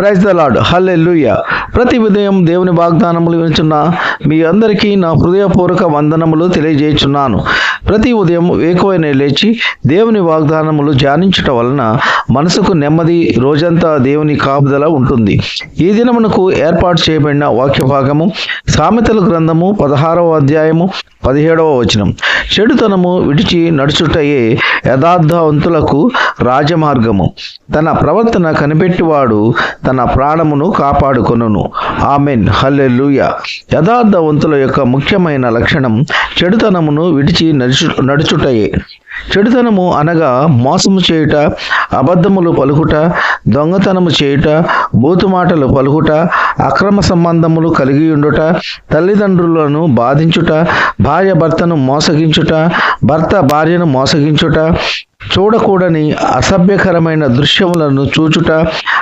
Praise the lord, హల్లెలూయా. ప్రతి ఉదయం దేవుని వాగ్దానములు వినుచున్న మీ అందరికీ నా హృదయపూర్వక వందనములు తెలియజేయుచున్నాను. ప్రతి ఉదయం వేకువనే లేచి దేవుని వాగ్దానములు ధ్యానించుట వలన మనసుకు నెమ్మది, రోజంతా దేవుని కాపుదల ఉంటుంది. ఈ దినమునకు ఏర్పాటు చేయబడిన వాక్య భాగము సామెతల గ్రంథము 16వ అధ్యాయము 17వ వచనం. చెడుతనము విడిచి నడుచుటయే యథార్థవంతులకు రాజమార్గము, తన ప్రవర్తన కనిపెట్టివాడు తన ప్రాణమును కాపాడుకొనును. ఆమెన్, హల్లెలూయా. యథార్థవంతుల యొక్క ముఖ్యమైన లక్షణం చెడుతనమును విడిచి నడుచుటయే. చెడుతనము అనగా మోసము చేయుట, అబద్ధములు పలుకుట, దొంగతనము చేయుట, బూతుమాటలు పలుకుట, అక్రమ సంబంధములు కలిగి ఉండుట, తల్లిదండ్రులను బాధించుట, భార్య భర్తను మోసగించుట, భర్త భార్యను మోసగించుట, చూడకూడని అసభ్యకరమైన దృశ్యములను చూచుట,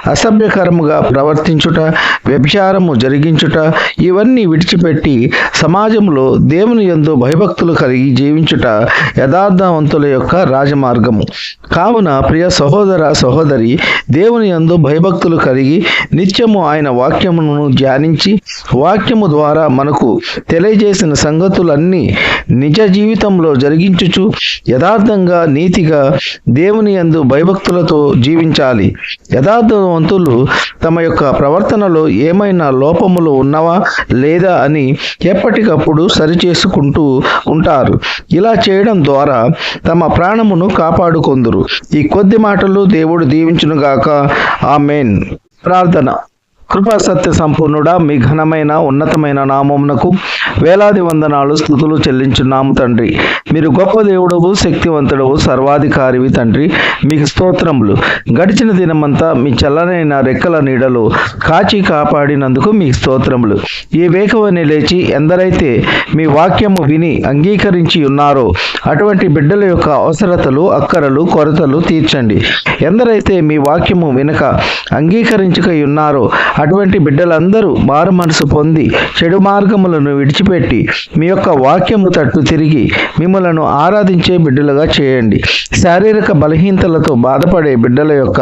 అసభ్యకరముగా ప్రవర్తించుట, వ్యభిచారము జరిగించుట, ఇవన్నీ విడిచిపెట్టి సమాజంలో దేవుని యందు భయభక్తులు కలిగి జీవించుట యథార్థవంతుల యొక్క రాజమార్గము. కావున ప్రియ సహోదర సహోదరి, దేవుని యందు భయభక్తులు కలిగి నిత్యము ఆయన వాక్యమును ధ్యానించి వాక్యము ద్వారా మనకు తెలియజేసిన సంగతులన్నీ నిజ జీవితంలో జరిగించుచు యథార్థంగా నీతిగా దేవుని యందు భయభక్తులతో జీవించాలి. యథార్థవంతులు తమ యొక్క ప్రవర్తనలో ఏమైనా లోపములు ఉన్నవా లేదా అని ఎప్పటికప్పుడు సరిచేసుకుంటూ ఉంటారు. ఇలా చేయడం ద్వారా తమ ప్రాణమును కాపాడుకొందురు. ఈ కొద్ది మాటలు దేవుడు దీవించునుగాక. ఆమెన్. ప్రార్థన. కృపా సత్య సంపూర్ణుడా, మీ ఘనమైన ఉన్నతమైన నామమునకు వేలాది వందనాలు, స్తుతులు చెల్లించున్నాము తండ్రి. మీరు గొప్ప దేవుడవు, శక్తివంతుడవు, సర్వాధికారివి తండ్రి. మీకు స్తోత్రములు. గడిచిన దినమంతా మీ చల్లనైన రెక్కల నీడలో కాచి కాపాడినందుకు మీకు స్తోత్రములు. ఈ వేకువనే లేచి ఎందరైతే మీ వాక్యము విని అంగీకరించి ఉన్నారో అటువంటి బిడ్డల యొక్క అవసరతలు, అక్కరలు, కొరతలు తీర్చండి. ఎందరైతే మీ వాక్యము వినక అంగీకరించక ఉన్నారో అటువంటి బిడ్డలందరూ మారు మనసు పొంది చెడు మార్గములను విడిచిపెట్టి మీ యొక్క వాక్యము తట్టు తిరిగి మిమ్మలను ఆరాధించే బిడ్డలుగా చేయండి. శారీరక బలహీనతలతో బాధపడే బిడ్డల యొక్క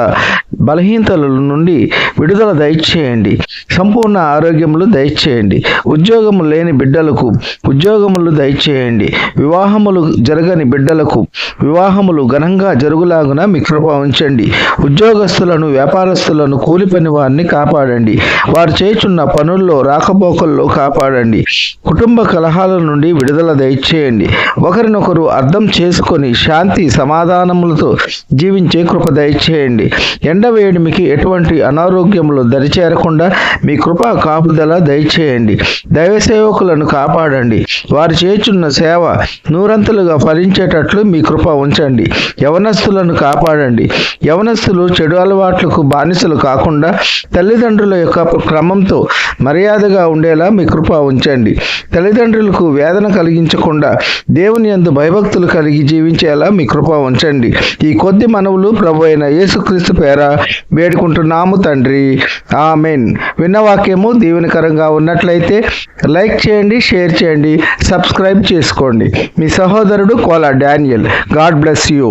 బలహీనతల నుండి విడుదల దయచేయండి. సంపూర్ణ ఆరోగ్యములు దయచేయండి. ఉద్యోగము లేని బిడ్డలకు ఉద్యోగములు దయచేయండి. వివాహములు జరగని బిడ్డలకు వివాహములు ఘనంగా జరుగులాగున మీ కృప ఉంచండి. ఉద్యోగస్తులను, వ్యాపారస్తులను, కూలి పని వారిని కాపాడండి. వారు చేయుచున్న పనుల్లో, రాకపోకల్లో కాపాడండి. కుటుంబ కలహాల నుండి విడుదల దయచేయండి. ఒకరినొకరు అర్థం చేసుకొని శాంతి సమాధానములతో జీవించే కృప దయచేయండి. ఎండవేడిమికి ఎటువంటి అనారోగ్యములు దరిచేరకుండా మీ కృపా కాపుదల దయచేయండి. దైవ సేవకులను కాపాడండి. వారు చేయుచున్న సేవ నూరంతలుగా ఫలించేటట్లు మీ కృప ఉంచండి. యవనస్తులను కాపాడండి. యవనస్తులు చెడు అలవాట్లకు బానిసలు కాకుండా తల్లిదండ్రుల యొక్క క్రమంతో మర్యాదగా ఉండేలా మీ కృప ఉంచండి. తల్లిదండ్రులకు వేదన కలిగించకుండా దేవుని యందు భయభక్తులు కలిగి జీవించేలా మీ కృప ఉంచండి. ఈ కొద్ది మనవులు ప్రభు అయిన యేసుక్రీస్తు పేర వేడుకుంటున్నాము తండ్రి. ఆమెన్. విన్న వాక్యము దీవెనకరంగా ఉన్నట్లయితే లైక్ చేయండి, షేర్ చేయండి, సబ్స్క్రైబ్ చేసుకోండి. మీ సహోదరుడు Kola Daniel. God bless you.